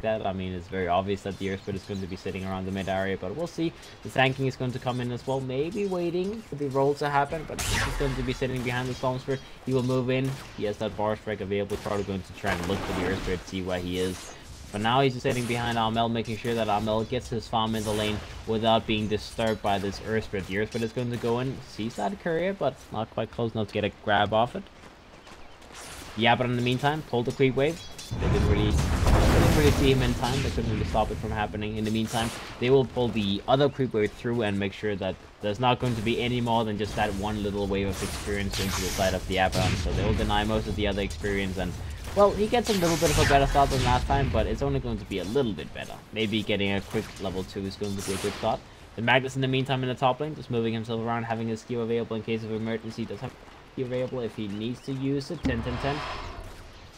that. I mean, it's very obvious that the Earthbird is going to be sitting around the mid area, but we'll see. The Sanking is going to come in as well, maybe waiting for the roll to happen, but he's going to be sitting behind the Stormsphere. He will move in. He has that bar strike available. Probably going to try and look for the Earthbird, see where he is. But now he's just sitting behind Armel, making sure that Armel gets his farm in the lane without being disturbed by this Earthbird. The Earthbird is going to go in, sees that courier, but not quite close enough to get a grab off it. Yeah, but in the meantime, pulled the creep wave. They didn't really see him in time. They couldn't really stop it from happening. In the meantime, they will pull the other creep wave through and make sure that there's not going to be any more than just that one little wave of experience into the side of the Abaddon. So they will deny most of the other experience, and well, he gets a little bit of a better start than last time, but it's only going to be a little bit better. Maybe getting a quick level 2 is going to be a good start. The Magnus in the meantime in the top lane, just moving himself around, having his skill available in case of emergency. Does have skill available if he needs to use it. 10-10-10.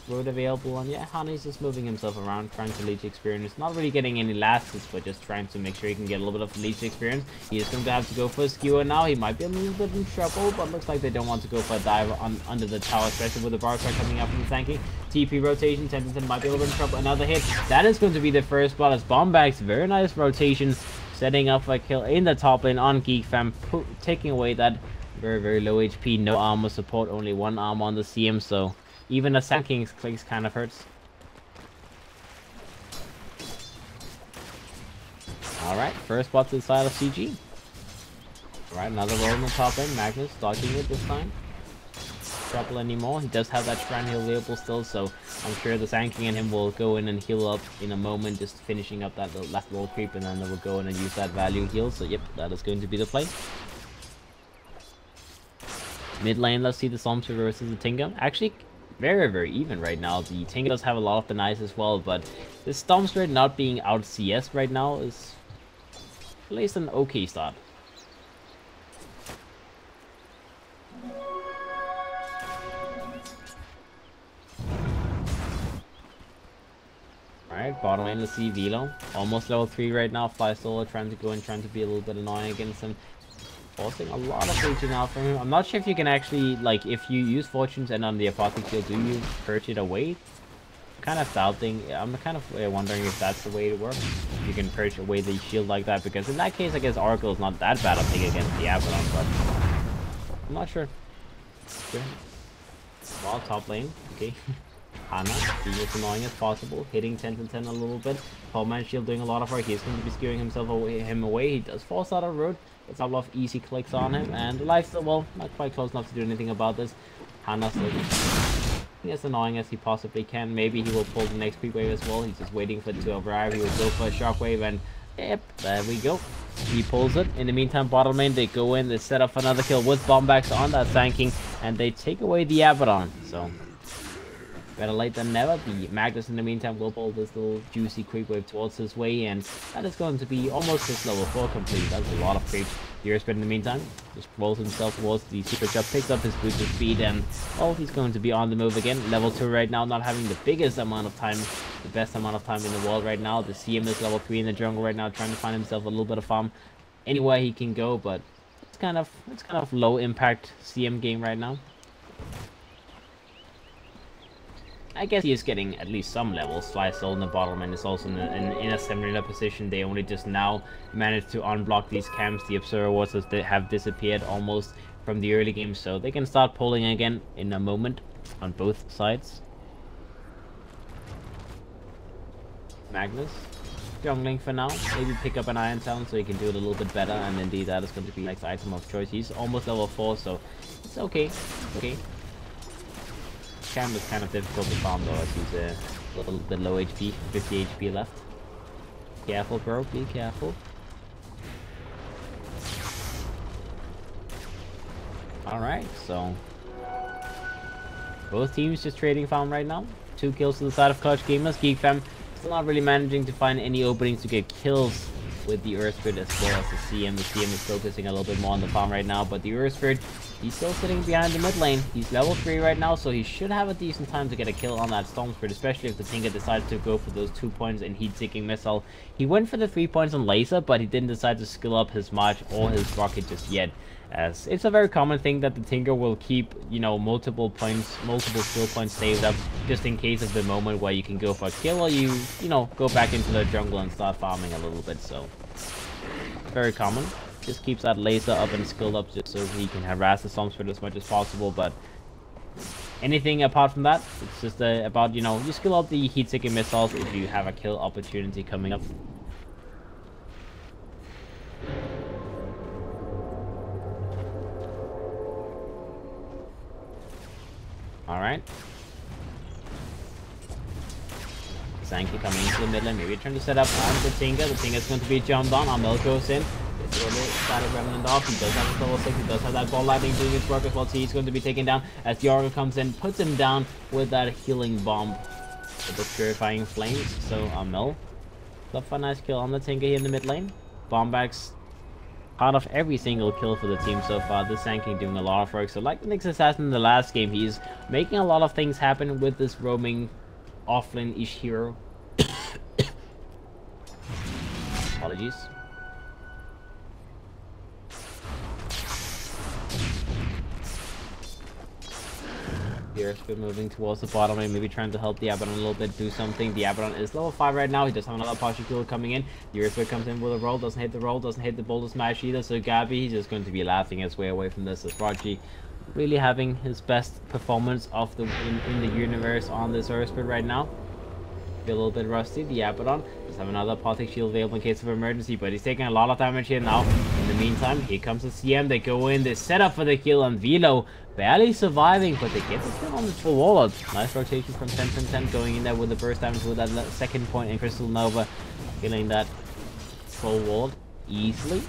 Road available, and yeah, Hani's just moving himself around, trying to leech experience. Not really getting any lasts, but just trying to make sure he can get a little bit of leech experience. He is going to have to go for a skewer now. He might be a little bit in trouble, but looks like they don't want to go for a dive under the tower, especially with the bar strike coming up from the Sanky. TP rotation, 10-10 might be a little bit in trouble. Another hit. That is going to be the first spot as WomboX. Very nice rotation, setting up a kill in the top lane on GeekFam, taking away that very, very low HP, no armor support, only one armor on the CM, so even a Sand King's clicks kind of hurts. Alright, first spot to the side of CG. Alright, another roll in the top end. Magnus dodging it this time. Trouble anymore. He does have that Shrine heal available still, so I'm sure the Sand King and him will go in and heal up in a moment, just finishing up that last little creep, and then they will go in and use that value heal. So yep, that is going to be the play. Mid lane, let's see the Stormsphere versus the Tinker. Actually, very, very even right now. The Tinker does have a lot of denies as well, but the Stormsphere not being out CS right now is at least an okay start. Alright, bottom lane, let's see Velo. Almost level 3 right now. Fly Solo trying to go in, trying to be a little bit annoying against him. Forcing a lot of reaching out from him. I'm not sure if you can actually, like, if you use Fortunes and on the Apothec shield, do you purge it away? Kind of doubting. I'm kind of wondering if that's the way it works. If you can purge away the shield like that, because in that case, I guess Oracle is not that bad a pick against the Abaddon, but I'm not sure. Okay. Well, top lane. Okay. Hana, being as annoying as possible, hitting 10-10 a little bit. Poleman Shield doing a lot of work. He's going to be skewing himself away. He does force out of road. Gets a lot of easy clicks on him, and life, well, not quite close enough to do anything about this. Hana's looking as annoying as he possibly can. Maybe he will pull the next creep wave as well. He's just waiting for it to arrive. He will go for a shockwave, and yep, there we go. He pulls it. In the meantime, bottom lane, they go in, they set up another kill with WomboX on that Sand King, and they take away the Abaddon. So better late than never. The Magnus in the meantime will pull this little juicy creep wave towards his way, and that is going to be almost his level 4 complete. That's a lot of creeps. The Earthbird in the meantime just rolls himself towards the super jump, picks up his boosted speed, and oh, he's going to be on the move again. Level 2 right now, not having the biggest amount of time, the best amount of time in the world right now. The CM is level 3 in the jungle right now, trying to find himself a little bit of farm anywhere he can go, but it's kind of low impact CM game right now. I guess he is getting at least some levels. Fly Soul in the bottom and is also in a similar position. They only just now managed to unblock these camps. The Observer Wards have disappeared almost from the early game, so they can start pulling again in a moment on both sides. Magnus jungling for now. Maybe pick up an Iron Talon so he can do it a little bit better, and indeed that is going to be the next item of choice. He's almost level 4, so it's okay. Okay. Cam is kind of difficult to farm though, as he's a little bit low HP, 50 HP left. Careful, bro, be careful. Alright, so both teams just trading farm right now. 2 kills to the side of Clutch Gamers. GeekFam still not really managing to find any openings to get kills with the Earth Spirit as well as the CM. The CM is focusing a little bit more on the farm right now, but the Earth Spirit, he's still sitting behind the mid lane. He's level 3 right now, so he should have a decent time to get a kill on that Storm Spirit, especially if the Tinker decides to go for those 2 points in Heat-Seeking Missile. He went for the 3 points on Laser, but he didn't decide to skill up his March or his Rocket just yet. As it's a very common thing that the Tinker will keep, you know, multiple skill points saved up just in case of the moment where you can go for a kill or you know, go back into the jungle and start farming a little bit. So very common. Just keeps that Laser up and skilled up just so he can harass the Storm Spirit as much as possible. But anything apart from that, it's just about, you know, you skill up the Heat-Seeking Missiles if you have a kill opportunity coming up. Alright. Sankey coming into the mid lane, maybe trying to set up on the Tinker. The Tinker is going to be jumped on. Armel goes in. It's really started Remnant off. He does have his level 6. He does have that ball lightning doing his work as well. So he's going to be taken down as the Oracle comes in, puts him down with that healing bomb with the Purifying Flames. So Armel got for a nice kill on the Tinker here in the mid lane. Bombback's part of every single kill for the team so far. This Sankey doing a lot of work. So like the Nyx Assassin in the last game, he's making a lot of things happen with this roaming offlane-ish hero. Apologies. Here, Spirit moving towards the bottom and maybe trying to help the Abaddon a little bit do something. The Abaddon is level 5 right now. He does have another partial kill coming in. The Earthquake comes in with a roll, doesn't hit the roll, doesn't hit the Boulder Smash either. So Gabi, he's just going to be laughing his way away from this as Raji really having his best performance of the in the universe on this Earthspirit right now. Be a little bit rusty. The Abaddon does have another Apothic Shield available in case of emergency, but he's taking a lot of damage here now. In the meantime, here comes the CM. They go in, they set up for the kill on Velo. Barely surviving, but they get the kill on the Troll Warlord. Nice rotation from 10 going in there with the burst damage with that second point in Crystal Nova. Killing that Troll Warlord easily.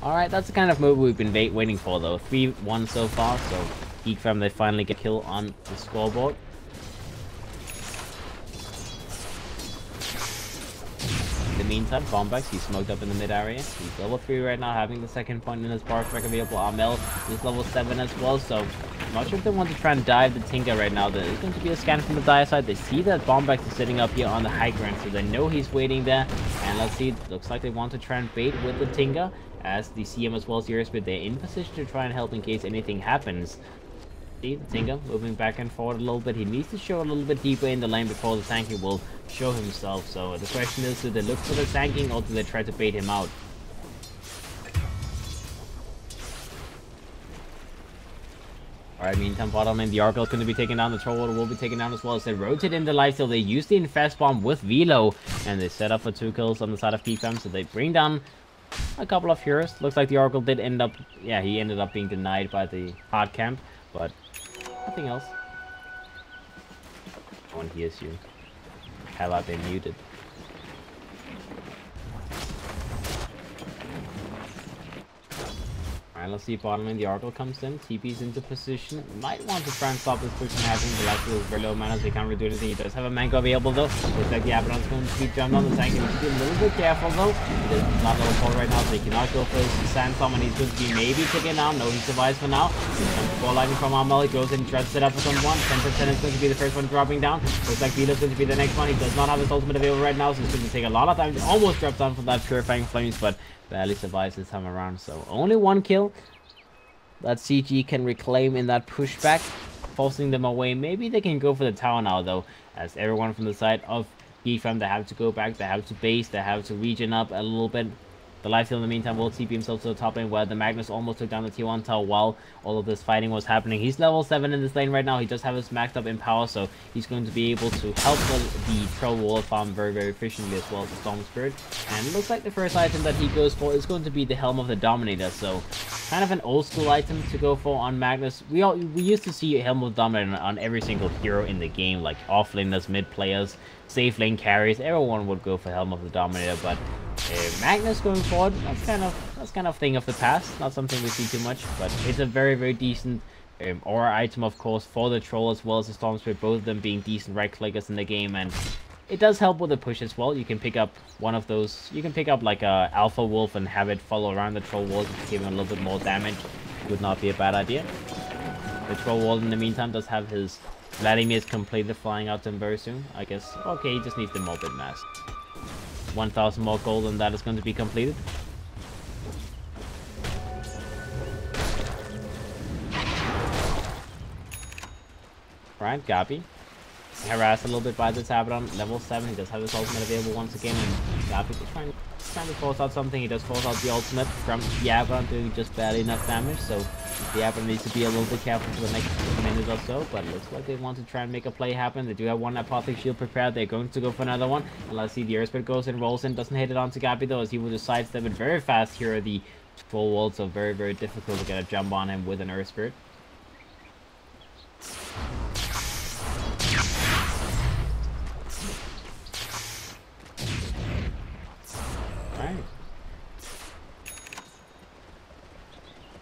Alright, that's the kind of move we've been waiting for though. 3-1 so far, so GeekFam, they finally get a kill on the scoreboard. In the meantime, Bombax, he's smoked up in the mid area. He's level 3 right now, having the second point in his bar track available. Armel is level 7 as well, so I'm not sure if they want to try and dive the Tinker right now. There is going to be a scan from the dire side. They see that Bombax is sitting up here on the high ground, so they know he's waiting there. And let's see, looks like they want to try and bait with the Tinker, as the CM as well as the Earthspirit, they're in position to try and help in case anything happens. See, the Tinker moving back and forward a little bit. He needs to show a little bit deeper in the lane before the tanking will show himself. So the question is, do they look for the tanking or do they try to bait him out? Alright, meantime, bottom lane, the Oracle is going to be taken down. The Troll Warlord will be taken down as well as they rotate in the lifesteal. They use the Infest Bomb with Velo, and they set up for 2 kills on the side of GeekFam. So they bring down a couple of heroes. Looks like the Oracle did end up, yeah, he ended up being denied by the hard camp, but nothing else. No one hears you. Have I been muted? Alright, let's see bottom lane. The Oracle comes in, TP's into position. Might want to try and stop this push from happening. The last is very low mana, so he can't really do anything. He does have a Mango available though. Looks like the Abaddon's going to be jumped on the tank. He needs to be a little bit careful though. He's not level 4 right now, so he cannot go for his Sandstorm, and he's going to be maybe taken down. No, he survives for now. He's going to ball lightning from Armel. He goes in, tries to set up for someone. 10% is going to be the first one dropping down. Looks like Velo's going to be the next one. He does not have his ultimate available right now, so it's going to take a lot of time. Almost drops down from that Purifying Flames, but barely survives this time around. So only 1 kill that CG can reclaim in that pushback, forcing them away. Maybe they can go for the tower now though, as everyone from the side of GeekFam, they have to go back, they have to base, they have to regen up a little bit. The lifesteal in the meantime will TP himself to the top lane, where the Magnus almost took down the T1 tower while all of this fighting was happening. He's level 7 in this lane right now. He does have his maxed up in power, so he's going to be able to help the Troll Warlord farm very, very efficiently, as well as the Storm Spirit. And it looks like the first item that he goes for is going to be the Helm of the Dominator, so kind of an old school item to go for on Magnus. We used to see Helm of the Dominator on every single hero in the game, like offlaners, mid players, safe lane carries. Everyone would go for Helm of the Dominator, but Magnus going forward, that's kind of thing of the past. Not something we see too much, but it's a very, very decent aura item, of course, for the Troll as well as the Storm Spirit, both of them being decent right clickers in the game. And it does help with the push as well. You can pick up one of those, you can pick up like a Alpha Wolf and have it follow around the Troll Walls to give him a little bit more damage. Would not be a bad idea. The Troll Wall in the meantime does have his Vladimir's completed, flying out to him very soon. I guess, okay, he just needs the Morbid Mass. 1,000 more gold and that is going to be completed. Right, Gabi. Harassed a little bit by this Abaddon. Level 7, he does have his ultimate available once again, and Gabi is trying to force out something. He does force out the ultimate from the Abaddon, doing just barely enough damage, so the Abaddon needs to be a little bit careful for the next minute or so, but it looks like they want to try and make a play happen. They do have one Apothic Shield prepared. They're going to go for another one, and let's see, the Earth Spirit goes and rolls in, doesn't hit it onto Gabi though, as he will just sidestep it very fast here at the Troll Wall, so very, very difficult to get a jump on him with an Earth Spirit.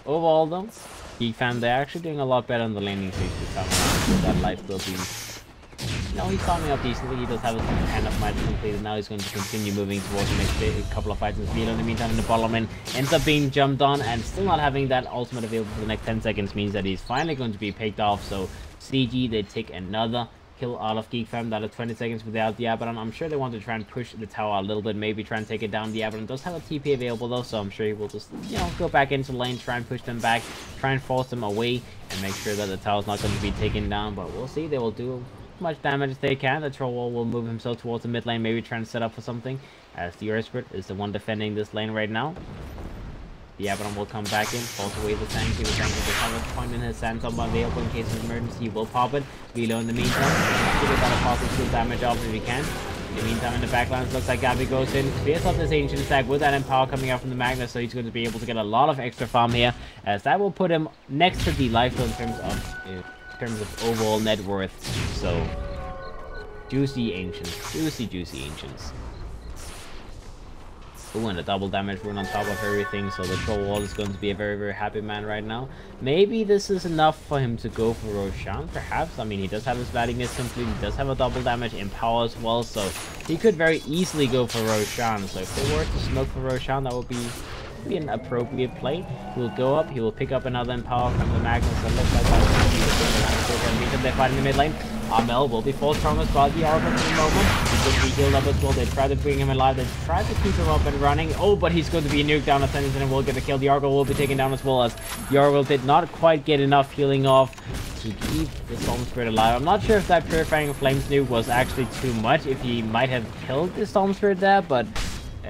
Overall though, GeekFam, they're actually doing a lot better on the laning stage this time around, with that life still being... No, he's farming up decently. He does have his hand of might completed. Now he's going to continue moving towards the next couple of fights in Velo. In the meantime, the bottom lane ends up being jumped on, and still not having that ultimate available for the next 10 seconds means that he's finally going to be picked off. So CG, they take another kill out of GeekFam. That is 20 seconds without the Abaddon. I'm sure they want to try and push the tower a little bit, maybe try and take it down. The Abaddon does have a TP available though, so I'm sure he will just, you know, go back into lane, try and push them back, try and force them away, and make sure that the tower's not going to be taken down. But we'll see. They will do as much damage as they can. The Troll Wall will move himself towards the mid lane, maybe try and set up for something, as the Earth Spirit is the one defending this lane right now. The Abaddon will come back in, falls away the tank. He will tank with the cover point in his Sandstorm available in case of emergency. He will pop it. Velo in the meantime, to get that positive shield damage off if he can. In the meantime, in the backlines, looks like Gabi goes in, clears up this Ancient stack with that Empower coming out from the Magnus, so he's going to be able to get a lot of extra farm here, as that will put him next to the life in terms of overall net worth. So, juicy Ancients. Juicy Ancients. Ooh, and a double damage rune on top of everything, so the Troll Wall is going to be a very, very happy man right now. Maybe this is enough for him to go for Roshan, perhaps. I mean, he does have his Vladimir's complete, he does have a double damage Empower as well, so he could very easily go for Roshan. So if they were to smoke for Roshan, that would be an appropriate play. He will go up, he will pick up another Empower from the Magnus, and looks like that. They're fighting in the mid lane. Armel will be forced from as well. The Oracle for the moment. He's going to be healed up as well. They try to bring him alive. They try to keep him up and running. Oh, but he's going to be nuked down. Ascendant and will get the kill. The Oracle will be taken down as well, as the Oracle did not quite get enough healing off to keep the Storm Spirit alive. I'm not sure if that Purifying Flames nuke was actually too much, if he might have killed the Storm Spirit there, but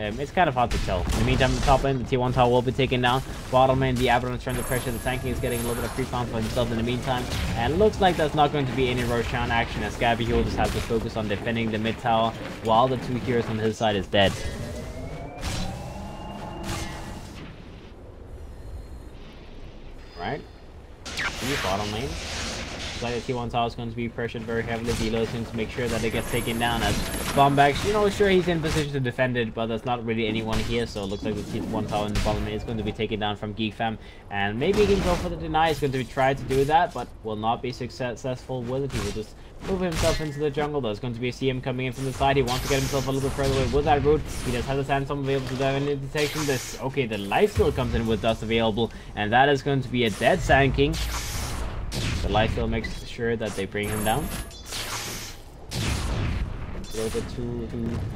it's kind of hard to tell. In the meantime, the top lane, the T1 tower will be taken down. Bottom lane, the Abaddon is trying to pressure. The tanking is getting a little bit of free farm for himself in the meantime. And looks like there's not going to be any Roshan action, as Gabi will just have to focus on defending the mid tower while the two heroes on his side is dead. Right? The bottom lane. Like the T1 tower is going to be pressured very heavily. Velo is going to make sure that it gets taken down, as Bombax, you know, sure, he's in position to defend it, but there's not really anyone here, so it looks like the T1 tower in the bottom lane is going to be taken down from GeekFam, and maybe he can go for the deny. He's going to try to do that, but will not be successful with it. He will just move himself into the jungle. There's going to be a CM coming in from the side. He wants to get himself a little bit further away with that route. He does have the Sandstorm available to dive into detection. Okay, the life steal comes in with dust available, and that is going to be a dead Sand King. The life steal makes sure that they bring him down. A little bit too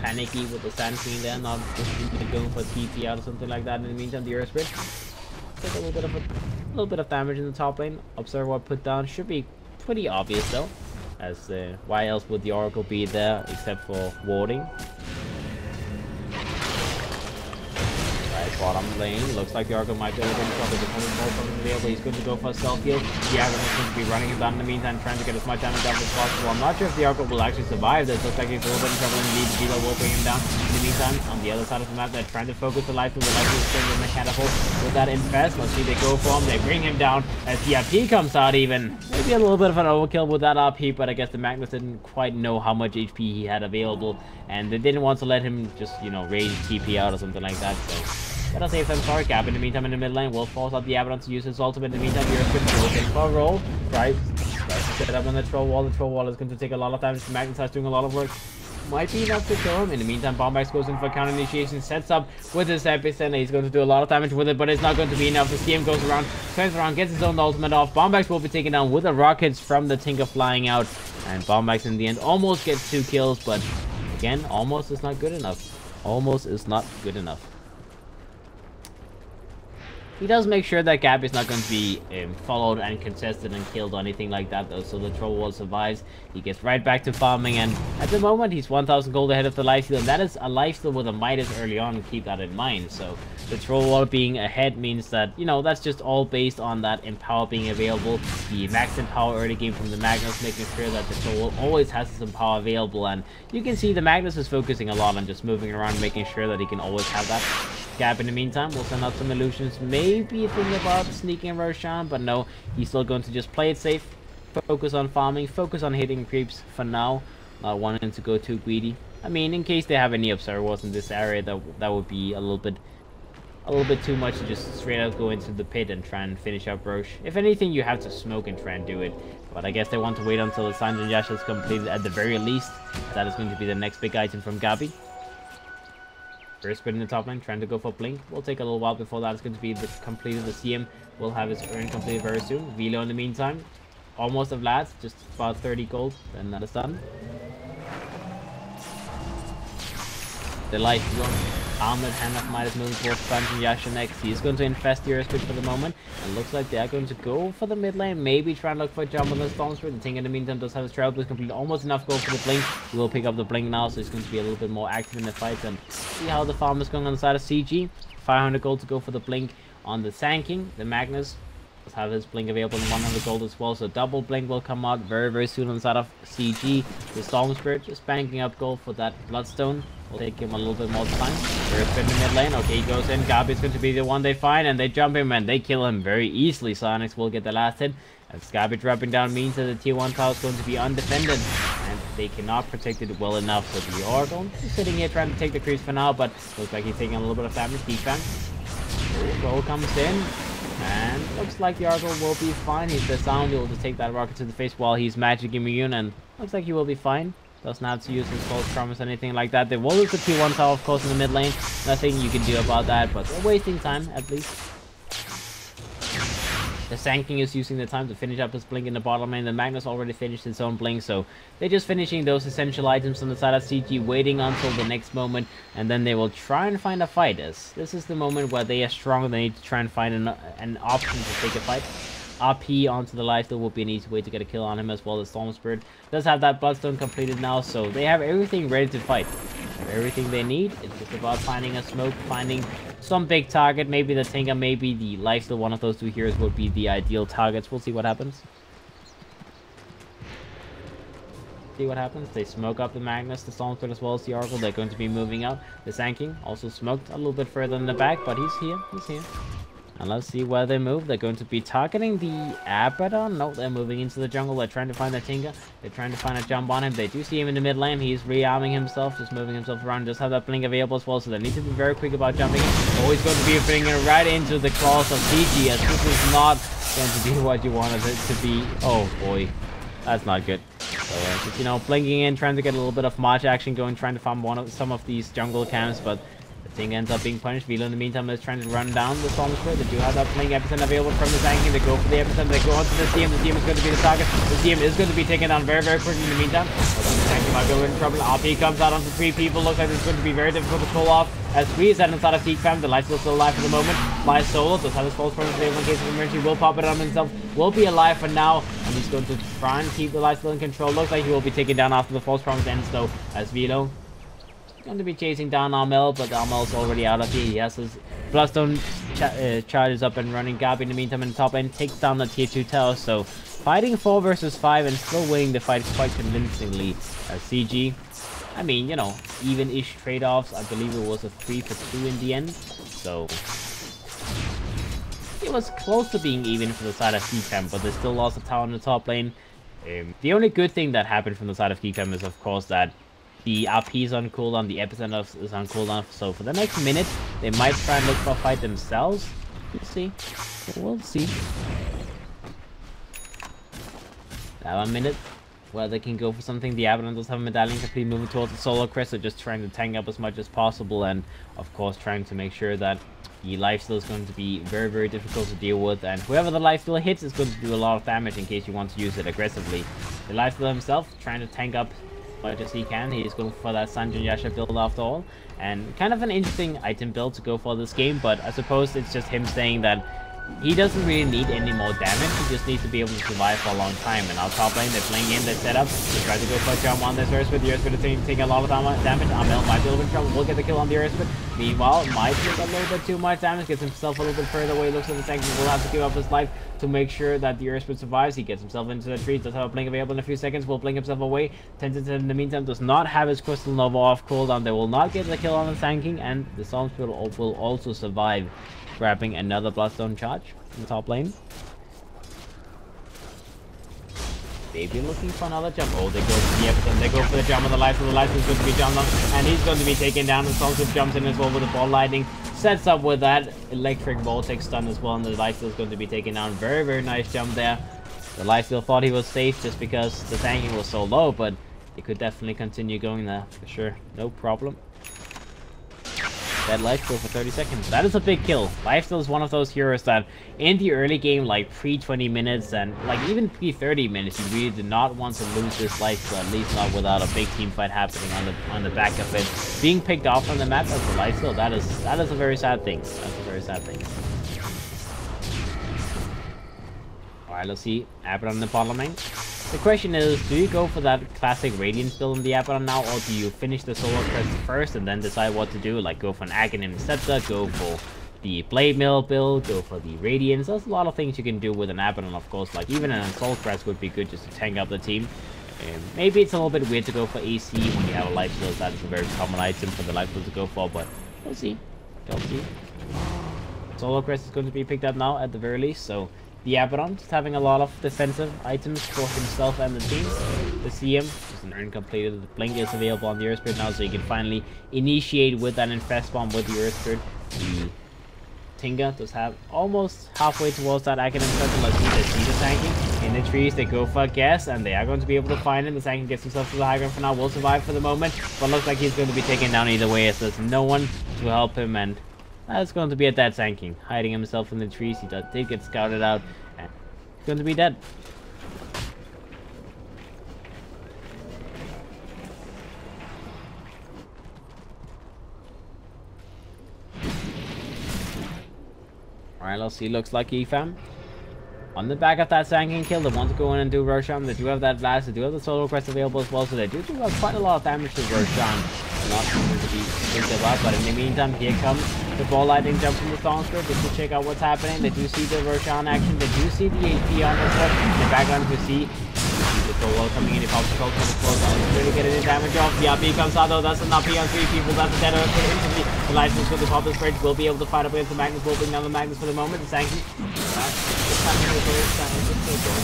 panicky with the Sand King there, not just going for TP out or something like that. In the meantime, the Earth Spirit take a little bit of damage in the top lane. Observer put down should be pretty obvious though, as why else would the Oracle be there except for warding? Bottom lane, looks like the Oracle might be a little bit in trouble. There's more from him there, but he's going to go for a self-heal. The Abaddon is going to be running him down in the meantime, trying to get as much damage out as possible. I'm not sure if the Oracle will actually survive this. Looks like he's a little bit in trouble indeed. Velo will bring him down. In the meantime, on the other side of the map, they're trying to focus the life of the life is in the catapult with that infest. Let's see, they go for him, they bring him down as the RP comes out even. Maybe a little bit of an overkill with that RP, but I guess the Magnus didn't quite know how much HP he had available, and they didn't want to let him just, you know, rage TP out or something like that, so that'll save them. Sorry, Gab. In the meantime, in the mid lane, will force out the Abaddon to use his ultimate. In the meantime, you're going to take for a roll. Tries to set up on the Troll Wall. The Troll Wall is going to take a lot of damage. The Magnus is doing a lot of work. might be enough to kill him. In the meantime, WomboX goes in for counter initiation, sets up with his epicenter. He's going to do a lot of damage with it, but it's not going to be enough. The CM goes around, turns around, gets his own ultimate off. WomboX will be taken down with the rockets from the Tinker flying out, and WomboX in the end almost gets 2 kills, but again, almost is not good enough. Almost is not good enough. He does make sure that Gab is not going to be followed and contested and killed or anything like that, though, so the troll wall survives. He gets right back to farming, and at the moment he's 1,000 gold ahead of the lifesteal, and that is a lifesteal with a Midas early on, keep that in mind. So the troll wall being ahead means that, you know, that's just all based on that Empower being available. The max Empower early game from the Magnus, making sure that the troll wall always has his Empower available, and you can see the Magnus is focusing a lot on just moving around, making sure that he can always have that. Gab in the meantime will send out some illusions, maybe thinking about sneaking Roshan, but no, he's still going to just play it safe, focus on farming, focus on hitting creeps for now, not wanting to go too greedy. I mean, in case they have any Observer Walls in this area, that would be a little bit too much to just straight out go into the pit and try and finish up Roche. If anything, you have to smoke and try and do it, but I guess they want to wait until the Sanjay Yash is completed at the very least. That is going to be the next big item from Gabi. First spin in the top lane, trying to go for Blink. Will take a little while before that is going to be completed. The CM will have his urn completed very soon. Velo in the meantime, almost of lads, just about 30 gold, then that is done. The life zone. Armored hand of Midas moving towards Phantom Yasha next. He is going to infest the Earthquake for the moment. And looks like they are going to go for the mid lane. Maybe try and look for a jump on the Storm Spirit. The Ting in the meantime does have his Trailblaze complete. Almost enough gold for the Blink. He will pick up the Blink now, so he's going to be a little bit more active in the fight. And see how the farm is going on the side of CG. 500 gold to go for the Blink on the Sand King. The Magnus does have his Blink available in 100 gold as well. So double Blink will come out very, very soon on the side of CG. The Storm Spirit just banking up gold for that Bloodstone. Will take him a little bit more time. First in the mid lane. Okay, he goes in. Gabi's going to be the one they find, and they jump him and they kill him very easily. Sonics will get the last hit. As Gabi dropping down means that the tier 1 tower is going to be undefended, and they cannot protect it well enough. So the Oracle is sitting here trying to take the creeps for now, but looks like he's taking a little bit of damage. GeekFam. Roll comes in, and looks like the Oracle will be fine. He's the sound. He will just take that rocket to the face while he's magic immune, and looks like he will be fine. Doesn't have to use his false promise or anything like that. They will lose the T1 tower, of course, in the mid lane. Nothing you can do about that, but they're wasting time, at least. The Sand King is using the time to finish up his Blink in the bottom lane. The Magnus already finished his own Blink, so they're just finishing those essential items on the side of CG, waiting until the next moment, and then they will try and find a fight. This is the moment where they are strong. They need to try and find an option to take a fight. RP onto the lifesteal will be an easy way to get a kill on him, as well as Storm Spirit does have that Bloodstone completed now, so they have everything ready to fight. They have everything they need. It's just about finding a smoke, finding some big target. Maybe the Tinker, maybe the lifesteal. One of those two heroes would be the ideal targets. We'll see what happens. See what happens. They smoke up the Magnus, the Storm Spirit, as well as the Oracle. They're going to be moving out. The Sand King also smoked a little bit further in the back, but he's here. He's here. And let's see where they move. They're going to be targeting the Abaddon. No, they're moving into the jungle. They're trying to find the Tinker. They're trying to find a jump on him. They do see him in the mid lane. He's rearming himself, just moving himself around. Just have that Blink available as well, so they need to be very quick about jumping. Always going to be putting it right into the claws of CG, as this is not going to be what you wanted it to be. Oh boy, that's not good. So just, you know, blinking in, trying to get a little bit of March action going, trying to farm some of these jungle camps, but Ting ends up being punished. Velo in the meantime is trying to run down the Storm Spirit. They do have that Blink epicenter available from the Sand King. They go for the epicenter. They go onto the CM. The CM is going to be the target. The CM is going to be taken down very, very quickly in the meantime. The Sand King might be in trouble. RP comes out onto 3 people. Looks like it's going to be very difficult to pull off. As 3 is at inside of GeekFam. The light's still alive for the moment. My Solo does have his false promise available in case of emergency. Will pop it on himself. Will be alive for now. And he's going to try and keep the light still in control. Looks like he will be taken down after the false promise ends, though, as Velo going to be chasing down Armel, but Armel's already out of here. He has his Bloodstone charges up and running. Gabi in the meantime in the top end takes down the tier 2 tower, so fighting 4 versus 5 and still winning the fight quite convincingly. CG, I mean, you know, even-ish trade-offs. I believe it was a 3 for 2 in the end, so it was close to being even for the side of GeekFam, but they still lost a tower in the top lane. The only good thing that happened from the side of GeekFam is, of course, that the RP is on cooldown, the epicenter is on cooldown, so for the next minute, they might try and look for a fight themselves. We'll see. We'll see. Now a minute. where they can go for something. The Abaddon does have a medallion complete moving towards the Solar Crest, so just trying to tank up as much as possible, and of course trying to make sure that the lifesteal is going to be very, very difficult to deal with, and whoever the lifesteal hits is going to do a lot of damage in case you want to use it aggressively. The lifesteal himself trying to tank up as much as he can. He's going for that Sanjin Yasha build after all, and kind of an interesting item build to go for this game, but I suppose it's just him saying that he doesn't really need any more damage, he just needs to be able to survive for a long time. And our top lane, they're playing in their setup, they try to go for a jump on this Earthspit. The Earthspit is taking a lot of damage. Armel might be a little bit in trouble, will get the kill on the Earthspit. Meanwhile, might take a little bit too much damage, gets himself a little bit further away, looks at the second, will have to give up his life to make sure that the Earthspit survives. He gets himself into the trees, does have a blink available in a few seconds, will blink himself away. Tenzin in the meantime does not have his Crystal Nova off cooldown, they will not get the kill on the Sand King, and the Stormspirit will also survive, grabbing another Bloodstone charge in the top lane. Maybe looking for another jump. Oh, they go for the Epicenter. They go for the jump on the life, so the life is going to be jumped on, and he's going to be taken down. And Stormspirit jumps in as well with the ball lightning. Sets up with that electric vortex stun as well, and the lifesteal is going to be taken down. Very, very nice jump there. The lifesteal thought he was safe just because the tanking was so low, but he could definitely continue going there for sure. No problem. That lifesteal for 30 seconds. That is a big kill. Lifesteal is one of those heroes that in the early game, like pre-20 minutes and like even pre-30 minutes, you really did not want to lose this lifesteal, at least not without a big team fight happening on the back of it. Being picked off on the map as a lifesteal, that is a very sad thing. That's a very sad thing. Alright, let's see. Abaddon in the bottom lane. The question is, do you go for that classic Radiance build in the Abaddon now, or do you finish the Solar Crest first and then decide what to do? Like go for an Aghanim Scepter, go for the Blade Mill build, go for the Radiance. There's a lot of things you can do with an Abaddon, of course. Like even an Soul Crest would be good just to tank up the team. Maybe it's a little bit weird to go for AC when you have a life steal. That is a very common item for the life steal to go for, but we'll see. We'll see. Solar Crest is going to be picked up now at the very least, so the Abaddon just having a lot of defensive items for himself and the team. The CM is an earn completed. The Blink is available on the Earthspirit now, so you can finally initiate with that Infest Bomb with the Earthspirit. The Tinga does have almost halfway towards that Aghanim Scepter. Let's see, they see the tanking in the trees. They go for a guess, and they are going to be able to find him. The tanking gets himself to the high ground for now. Will survive for the moment, but looks like he's going to be taken down either way, as there's no one to help him, and that's going to be a dead Sand King, hiding himself in the trees. He did get scouted out, and he's going to be dead. Alright, let's see. Looks like GeekFam on the back of that Sand King kill. They want to go in and do Roshan. They do have that blast. They do have the Solar Crest available as well, so they do have quite a lot of damage to Roshan. Not going to be picked up, but in the meantime, here comes the ball lightning jump from the Stormspirit just to check out what's happening. They do see the Roshan action. They do see the AP on this one. In the background, we see the Solo coming in. He pops the Cold from the close. Really getting any damage off. The RP comes out though. That's an RP on 3 people. That's a dead Earthspit instantly. The license with the pop this bridge will be able to fight up against the Magnus. Will bring down the Magnus for the moment. The Sand King. Going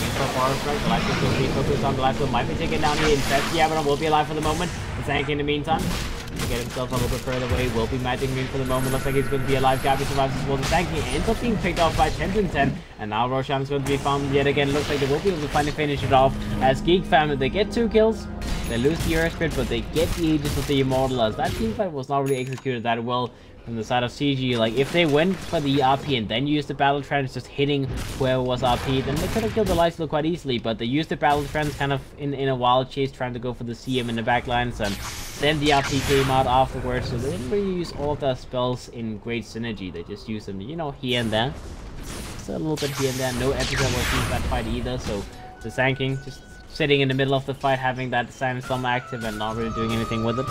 in for a forest strike. The license will be focused on the license. Might be taken down here. Infest the Abaddon will be alive for the moment. The Sand King in the meantime to get himself a little bit further away, will be magic immune for the moment. Looks like he's going to be alive. Gabby survives as well. The Sand King ends up being picked off by 10, and now Roshan is going to be found yet again. Looks like they will be able to finally finish it off as GeekFam. They get 2 kills. They lose the Earthspit, but they get the Aegis of the Immortal, as that team fight was not really executed that well from the side of CG. Like, if they went for the RP and then used the Battle Trance just hitting whoever was RP, then they could have killed the lifesteal quite easily, but they used the Battle Trance kind of in a wild chase, trying to go for the CM in the backlines, and then the RP came out afterwards, so they didn't really use all of their spells in great synergy. They just used them, you know, here and there. Just a little bit here and there. No episode was used that fight either, so the Sand King just sitting in the middle of the fight, having that Sandstorm active and not really doing anything with it.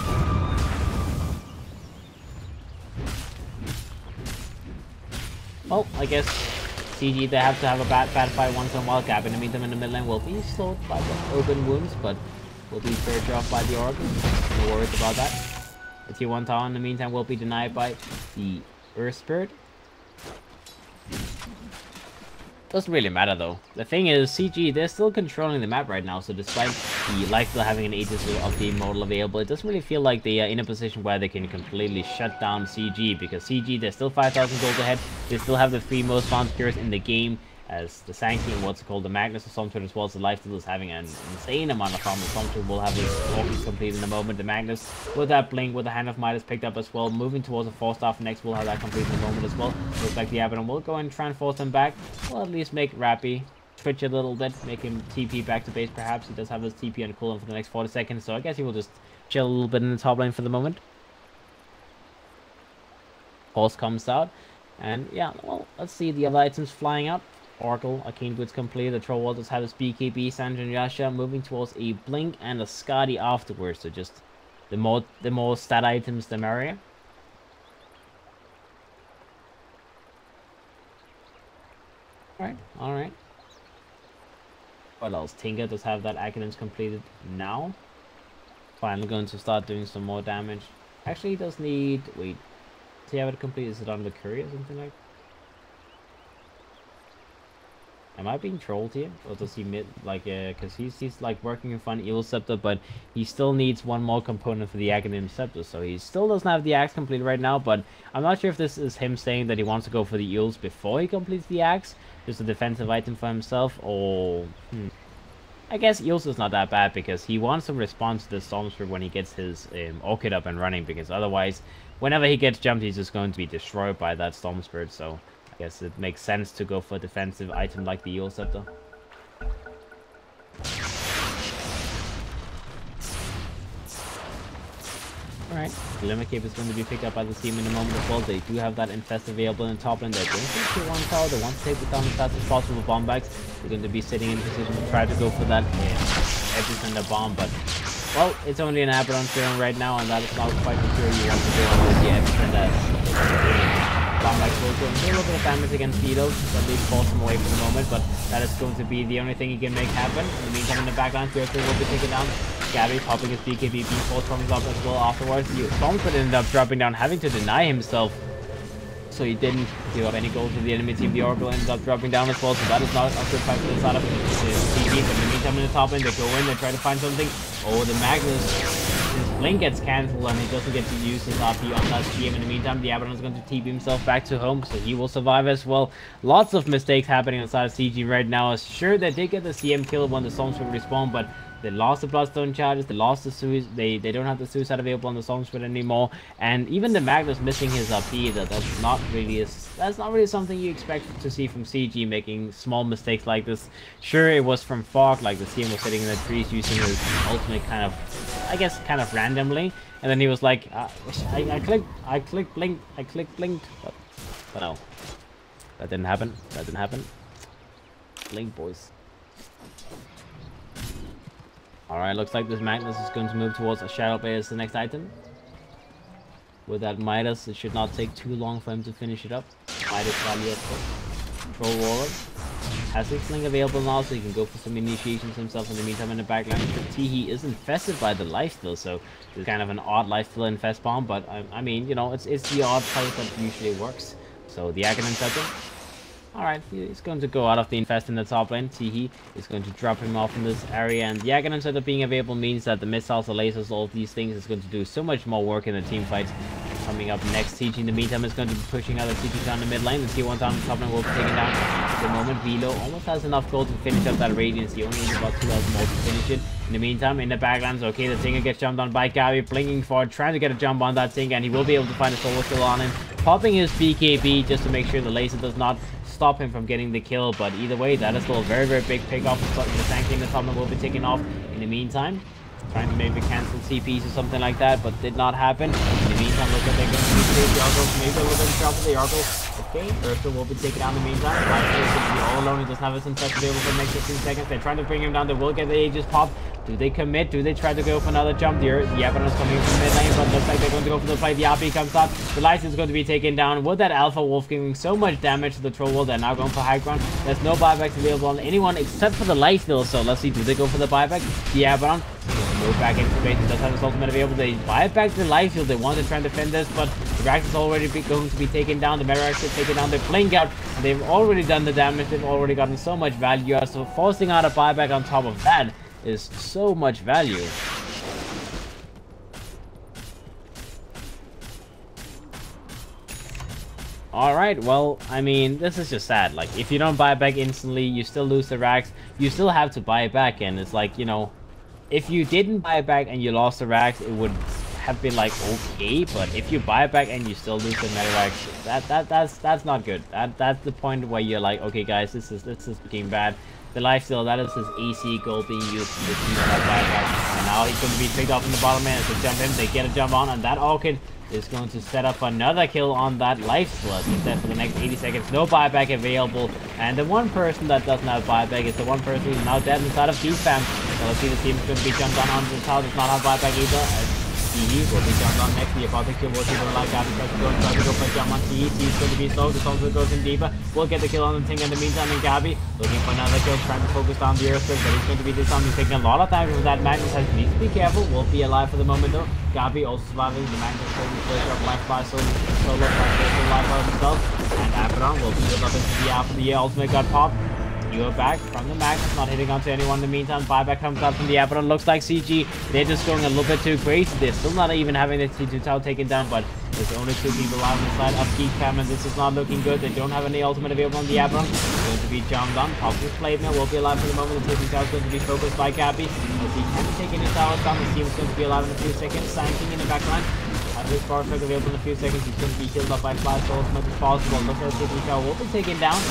Well, I guess CG, they have to have a bad fight once in a while. Gab in the meantime in the mid lane will be slowed by the open wounds, but will be purged off by the Oracle. No worries about that. The tier 1 tower in the meantime will be denied by the Earthspirit. Doesn't really matter though. The thing is, CG, they're still controlling the map right now, so despite the lifesteal having an Aegis of the Immortal available, it doesn't really feel like they are in a position where they can completely shut down CG, because CG, they're still 5,000 gold ahead, they still have the 3 most farmed cures in the game, as the Sankey and what's it called, the Magnus of Stormsword as well as the Lifesteal is having an insane amount of farm. The Stormsword will have his walking complete in a moment. The Magnus with that blink with the Hand of Midas picked up as well, moving towards a 4-star next will have that complete in a moment as well. Looks like the Abaddon will go and try and force him back. Well, at least make Rappy twitch a little bit, make him TP back to base perhaps. He does have his TP on cooldown for the next 40 seconds, so I guess he will just chill a little bit in the top lane for the moment. Pulse comes out, and yeah, well, let's see the other items flying out. Oracle, Arcane Boots complete. The Troll Wall does have his BKB, Sandra and Yasha moving towards a Blink and a Skadi afterwards. So just the more stat items, the merrier. Alright. What else? Tinker does have that Acronyms completed now. Finally going to start doing some more damage. Actually, he does need... Wait. Does he have it complete? Is it on the Curry or something like that? Am I being trolled here? Or does he like, because he's like working in front Evil Scepter, but he still needs one more component for the Acronym Scepter, so he still doesn't have the axe complete right now, but I'm not sure if this is him saying that he wants to go for the Eels before he completes the axe, just a defensive item for himself, or... I guess Eels is not that bad, because he wants to respond to the Stormsword when he gets his Orchid up and running, because otherwise, whenever he gets jumped, he's just going to be destroyed by that Stormsword, so... I guess it makes sense to go for a defensive item like the Eel Scepter. Alright, Glimmer Cape is going to be picked up by the team in a moment as well. They do have that Infest available in the top lane. They're going to take one tower. They want to take it down as fast as possible with Bombax. They're going to be sitting in position to try to go for that Epicenter bomb, but... Well, it's only an Abaddon turn right now, and that is not quite the cure you want to do with the Epicenter. Bombax will do a little bit of damage against Beetle, so at least force him away for the moment, but that is going to be the only thing he can make happen. In the meantime, in the background, Thursday will be taken down. Gabby popping his BKB, B-Force comes up as well afterwards. Stormsword ended up dropping down, having to deny himself, so he didn't give up any goals to the enemy team. The Oracle ended up dropping down as well, so that is not a good fight for the side of the CG, but in the meantime, in the top lane, they go in, they try to find something. Oh, the Magnus... His blink gets cancelled and he doesn't get to use his RP on that CM. In the meantime, the Abaddon is going to TP himself back to home, so he will survive as well. Lots of mistakes happening on the side of CG right now. Sure, they did get the CM kill when the Stormsword respawn, but they lost the Bloodstone charges, they lost the suicide, they don't have the suicide available on the Stormsword anymore, and even the Magnus missing his RP, that's not really something you expect to see from CG, making small mistakes like this. Sure, it was from Fog, like the CM was sitting in the trees using his ultimate kind of randomly, and then he was like, I clicked blink, but no, that didn't happen. Blink, boys. Alright, looks like this Magnus is going to move towards a Shadow Blade as the next item. With that Midas, it should not take too long for him to finish it up. Midas value of course. Troll Waller. Has his Sling available now, so he can go for some initiations himself in the meantime in the backline. He is infested by the Lifesteal, so it's kind of an odd Lifesteal infest bomb, but I mean, you know, it's the odd place that usually works. So the Aghanim Scepter. Alright, he's going to go out of the infest in the top lane. Teehee is going to drop him off in this area, and the Aghanim Scepter being available means that the missiles, the lasers, all of these things is going to do so much more work in the team fight. Coming up next, TG in the meantime is going to be pushing out the TG down the mid lane. The T1 down the top lane will be taken down. At the moment, Velo almost has enough gold to finish up that Radiance. He only needs about 2,000 more to finish it. In the meantime, in the backgrounds, okay, the Tinker gets jumped on by Gabby, blinking forward, trying to get a jump on that Tinker, and he will be able to find a solo kill on him. Popping his BKB just to make sure the laser does not stop him from getting the kill, but either way, that is still a very, very big pick off. The tank in the top will be taken off. In the meantime, trying to maybe cancel CPs or something like that, but did not happen. In the meantime, look at they're going to be the Oracle, maybe a little bit of trouble. The Oracle, okay, Ursula will be taken out in the meantime. Right, is going to be all alone. He doesn't have his infest available for the next 15 seconds. They're trying to bring him down. They will get the Aegis pop. Do they commit? Do they try to go for another jump? The Abaddon is coming from mid lane, but looks like they're going to go for the play. The RP comes out. The license is going to be taken down. With that Alpha Wolf giving so much damage to the Troll Wall, they're now going for high ground. There's no buybacks available on anyone except for the Lifesteal. So let's see, do they go for the buyback? The Abaddon move back into base. He does have his ultimate available. They buy back the Lifesteal. They want to try and defend this, but the Rax is already going to be taken down. The Merax is taken down. They're playing out. And they've already done the damage. They've already gotten so much value. So forcing out a buyback on top of that is so much value. Alright, well, I mean, this is just sad. Like, if you don't buy it back instantly, you still lose the racks. You still have to buy it back, and it's like, you know, if you didn't buy it back and you lost the racks, it would have been like okay, but if you buy it back and you still lose the meta racks, that's not good. That's the point where you're like, okay guys, this is getting bad. The lifesteal, that is his AC gold being used to defeat that buyback. And now he's going to be picked up in the bottom man. So jump in, they get a jump on, and that Orchid is going to set up another kill on that lifesteal. He said for the next 80 seconds, no buyback available. And the one person that doesn't have buyback is the one person who's now dead inside of GeekFam. So let's see, the team is going to be jumped on onto the tower, does not have buyback either. CG will be jumped on next. The opposite kill will see the like Gabby tries to go for a jump on CG. He's going to be slow. The Soldier goes in deeper. We'll get the kill on the thing in the meantime. And Gabby looking for another kill, trying to focus down the Earthquake, but he's going to be disarmed. He's taking a lot of damage from that Magnus. Needs to be careful. Will be alive for the moment though. Gabby also surviving. The Magnus holding the pressure of life by solo trying to life by himself. And Abaddon will be healed up into the after the ultimate got popped. You're back from the Magnus, not hitting onto anyone in the meantime. Buyback comes out from the Abaddon. Looks like CG, they're just going a little bit too crazy. They're still not even having the T2 tower taken down, but there's only 2 people out on the side of GeekFam, and this is not looking good. They don't have any ultimate available on the Abaddon. It's going to be jumped on. Positive play now will be alive for the moment. The T2 tower is going to be focused by Gabby. As he can take any towers down, the team is going to be alive in a few seconds. Sanking in the backline. This bar effect available in a few seconds. He's going to be healed up by Flash so as much as possible. Looks like the tower will be taken down.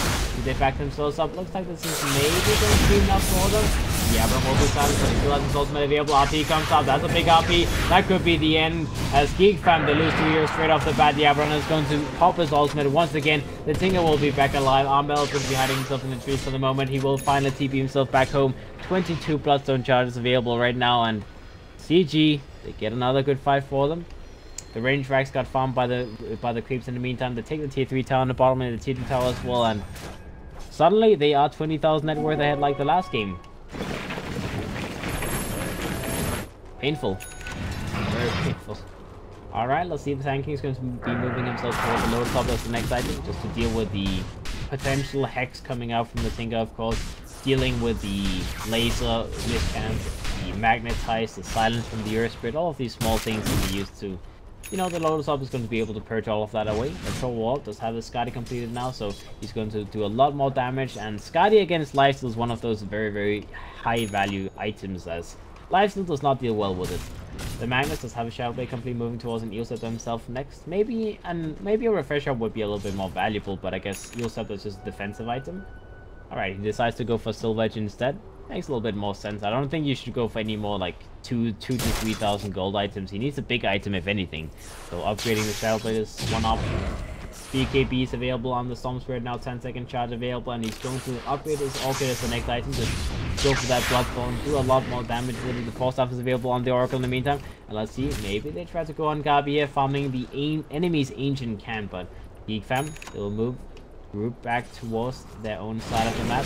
They back themselves up. Looks like this is maybe going to be enough for them. The Abaddon will be silent, but he still has his ultimate available. RP comes out. That's a big RP. That could be the end. As GeekFam, they lose 2 heroes straight off the bat. The Abaddon is going to pop his ultimate once again. The Tinker will be back alive. Armel is going to be hiding himself in the trees for the moment. He will finally TP himself back home. 22 Bloodstone charges available right now, and CG, they get another good fight for them. The range racks got farmed by the creeps in the meantime. They take the tier 3 tower on the bottom and the tier 2 tower as well, and suddenly they are 20,000 net worth ahead like the last game. Painful. Very painful. Alright, let's see if Sand King is going to be moving himself toward the lower top as the next item, just to deal with the potential hex coming out from the Tinker, of course. Dealing with the laser, miscans, the magnetize, the silence from the Earth Spirit, all of these small things can be used to, you know, the Lotus Up is going to be able to purge all of that away. The Troll Wall does have the Scotty completed now, so he's going to do a lot more damage. And Scotty against Lifesteal is one of those very, very high value items, as Lifesteal does not deal well with it. The Magnus does have a Shadow Blade complete, moving towards an Eel Scepter himself next. Maybe a Refresher would be a little bit more valuable, but I guess Eel Scepter is just a defensive item. Alright, he decides to go for Silver Edge instead. Makes a little bit more sense. I don't think you should go for any more like 2,000 to 3,000 gold items. He needs a big item if anything. So upgrading the Shadow Blade is one option. BKB is available on the Storm Spirit now, 10-second charge available, and he's going to upgrade his Orchid as the next item. Just go for that Bloodstone, do a lot more damage with it. The Force Staff is available on the Oracle in the meantime. And let's see, maybe they try to go on Gabi here, farming the enemy's ancient camp, but GeekFam, they will move group back towards their own side of the map,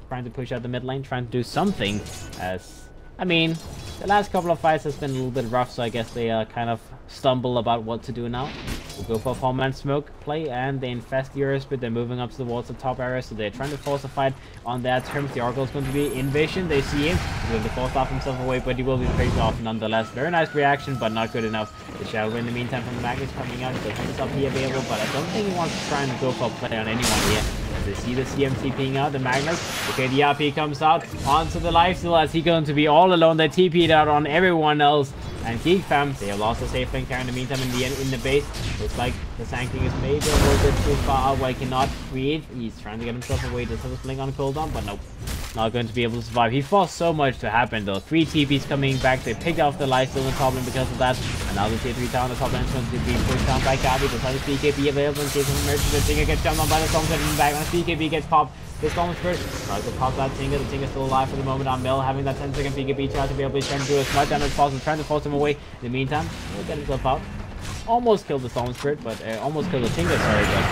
trying to push out the mid lane, trying to do something, as I mean, the last couple of fights has been a little bit rough, so I guess they kind of stumble about what to do now. We'll go for a 4-man smoke play, and they infest the Earth, but they're moving up towards the top area, so they're trying to force a fight on their terms. The Oracle is going to be in vision. They see him. He's going to force off himself away, but he will be picked off nonetheless. Very nice reaction, but not good enough. The Shadow in the meantime from the Magnus coming out. The Hunter's up here available, but I don't think he wants to try and go for a play on anyone here. They see the CMC ping out, the Magnus. Okay, the RP comes out onto the Lifesteal as he's going to be all alone. They TP'd out on everyone else. And GeekFam, they have lost a safe lane carry in the meantime in the base. Looks like the Sand King is maybe a little bit too far out where he cannot breathe. He's trying to get himself away. Does have a blink on cooldown, but nope. Not going to be able to survive. He forced so much to happen though. 3 TPs coming back. They picked off the Lifesteal in the top lane because of that. And now the tier 3 tower on the top lane is going to be pushed down by Gabi. Does have his BKB available in case of emergency. The Tinker gets jumped on by the Storm Spirit in the back. When his BKB gets popped, the Storm Spirit tries to pop that Tinker. The Tinker's still alive for the moment. Armel having that 10-second BKB charge to be able to try to do as much damage as possible, trying to force him away. In the meantime, he'll get himself out. Almost killed the Storm Spirit, but almost killed the Tinker, sorry, but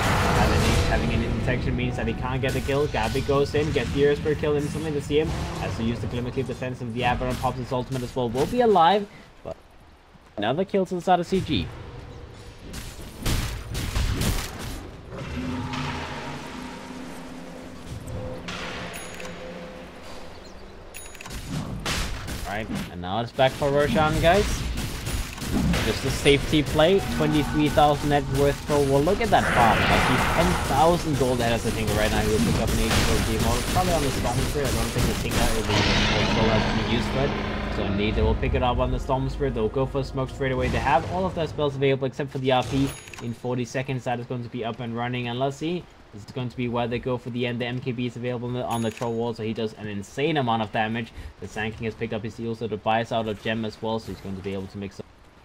having an detection means that he can't get the kill. Gabi goes in, gets the Earth Spirit kill instantly to see him. Has to use the Glimmer Cleave defense, and the Abaddon pops his ultimate as well. Will be alive, but another kill to the side of CG. Alright, and now it's back for Roshan, guys. just a safety play. 23,000 net worth pro wall. Look at that farm. Like, he's 10,000 gold ahead of the Tinker right now. He will pick up an 80 gold team. Probably on the Storm Spirit. I don't think the Tinker or the gold has to be used for it. So indeed, they will pick it up on the Storm Spirit. They'll go for smoke straight away. They have all of their spells available except for the RP. In 40 seconds, that is going to be up and running. And let's see. This is going to be where they go for the end. The MKB is available on the troll wall, so he does an insane amount of damage. The Sand King has picked up his heal, so the buys out of gem as well, so he's going to be able to make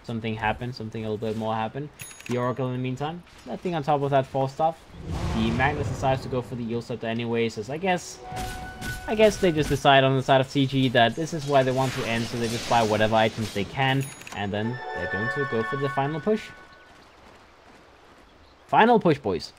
something happen, something a little bit more happen. The Oracle in the meantime, nothing on top of that 4-stuff. The Magnus decides to go for the heal set anyway, so I guess they just decide on the side of CG that this is where they want to end, so they just buy whatever items they can, and then they're going to go for the final push. Final push, boys.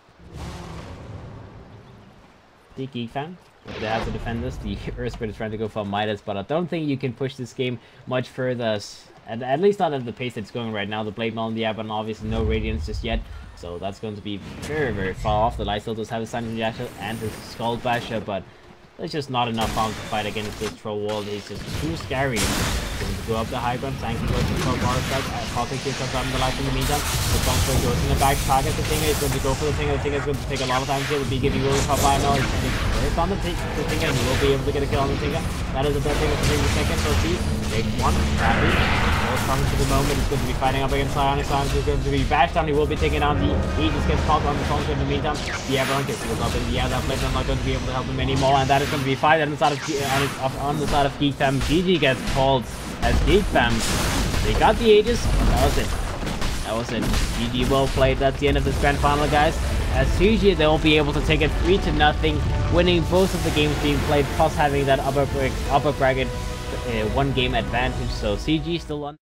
The GeekFam, they have to defend this. The Earth Spirit is trying to go for Midas, but I don't think you can push this game much further, at least not at the pace it's going right now. The Blade Maul in the Abaddon, obviously no Radiance just yet, so that's going to be very, very far off. The Lifesteal does have his Silent Reaction and his Skull Basher, but there's just not enough farm to fight against this troll wall. He's just too scary. Going to go up the high ground, tanking goes to the water strike, popping kills from the life in the meantime. The Stormstorm goes in the back, targets the Tinker, he's going to go for the Tinker is going to take a lot of time here, the be giving really top by now. It's on the Tinker, and he will be able to get a kill on the Tinker. That is the best thing to take the second, so see, take one, happy. Coming to the moment, he's going to be fighting up against Psionic. Psionic is going to be bashed down, he will be taking out the Aegis, gets caught on the Stormstorm in the meantime. The Aberron gets pulled up in the air, that Blade not going to be able to help him anymore, and that is going to be fight on the side of GeekFam. GG gets called as GeekFam. They got the Aegis, that was it. That was it. GG, well played. That's the end of this grand final, guys. As CG, they will be able to take it 3-0, winning both of the games being played, plus having that upper bracket one game advantage. So CG still on.